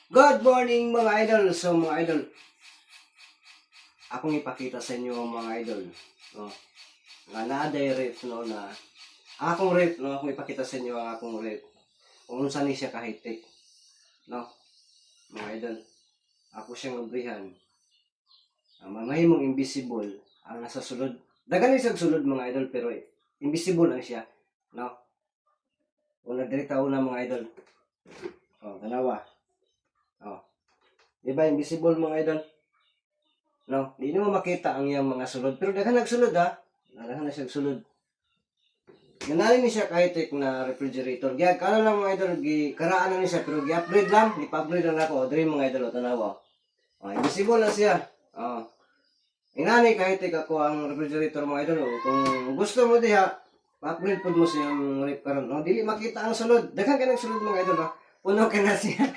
Good morning mga idol. So mga idol, akong ipakita sa inyo mga idol, no, nga naaday ref, no, na akong ref, no, akong ipakita sa inyo ang akong ref kung unsa ni siya ka-high-tech, no, mga idol. Ako siyang obrihan, mahimong invisible ang nasa sulod. Dagan ni sa sulod mga idol, pero invisible lang siya, no. Una direkta una mga idol. Tanawa. Diba invisible mga idol? No, di mo makita ang iyang mga sulod. Pero daghan nagsulod ha. Daghan na siya sulod. Ganali ni siya kahit na refrigerator. Gaya, kano lang mga idol, karaan na ni siya. Pero gi-upgrade lang. Ipa-upgrade lang ako. Dre mga idol, tanawa. Invisible lang siya. Inani kahit ako ang refrigerator mga idol. Kung gusto mo diha, pa-upgrade po mo siyang rep karon. Dili makita ang sulod. Daghan ka nagsulod mga idol ha. Puno ka na siya.